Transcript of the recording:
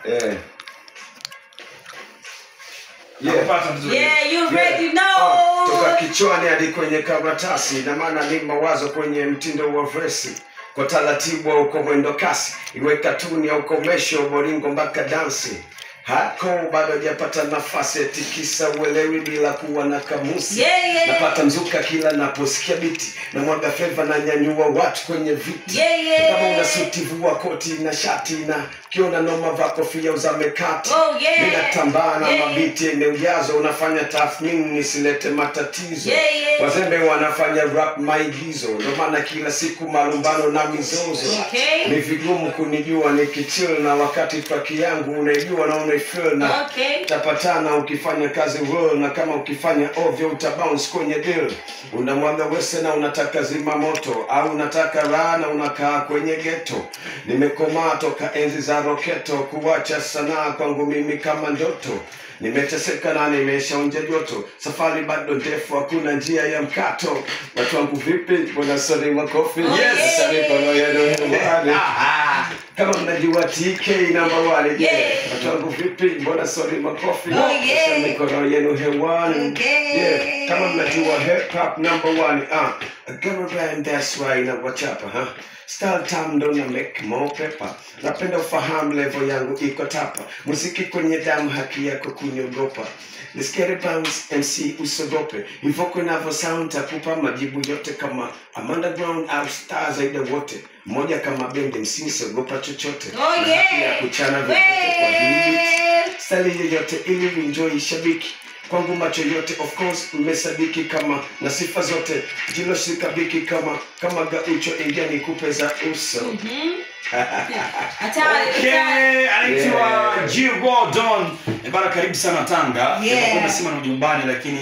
Yeah, you ready now. Toka kichwani hadi kwenye karatasi, na maana ni mawazo kwenye mtindo wa verse. Kwa taratibu au kwa mwendo kasi, iwe katuni au komesho, boringo mpaka dansi. Hardcore bado hajapata nafasi ya tikisa uelewi bila kuwa na kamusi. Napata mzuka kila naposikia biti, na mwaga flavor na nyanyua watu kwenye viti. Kama una suti vua koti na shati, na kiona noma vaa kofia uzame kati. Mina tambaa na mabiti yenye ujazo, unafanya tathmini nisilete matatizo. Wazembe wanafanya rap maigizo, ndo maana kila siku malumbano na mizozo. Ni vigumu kunijua nikichill, na wakati traki yangu unaijua na unaifeel, na tapatana ukifanya kazi real, na kama ukifanya ovyo utabounce kwenye deal. Unamwaga wese na unataka zima moto, au unataka raha na unakaa kwenye ghetto. Nimekomaa toka enzi za roketo, kuwacha sanaa kwangu mimi kama ndoto. Nimeteseka na nimeshaonja joto, safari bado ndefu hakuna njia ya mkato. Watu wangu vipi? Mbona sori makofi? Kama mnajua TK number 1, watu wangu vipi? Mbona sori makofi? Mikono yenu hewani. Kama mnajua hip hop number 1, girl band, that's why na wachapa, huh? Style time don't make more pepper. Napenda ufahamu level yangu iko tapa. Muziki kwenye damu, haki yako kuniogopa. Let's get it bounce, MC usogope. Hivyo navyo sound takupa majibu yote, kama I'm underground au star zaidi wote. Mmoja kama bende msisogopa chochote. Haki ya kuchana vyote kwa hili. Style yoyote ili enjoy shabiki. Kwangu macho yote of course mmesadiki, kama na sifa zote jilo shikabiki, kama gaucho ingia nikupe za uso. Hatari. Anaitwa G-Raw Don. Bana karibu sana Tanga. Nilikuwa nasema na nyumbani lakini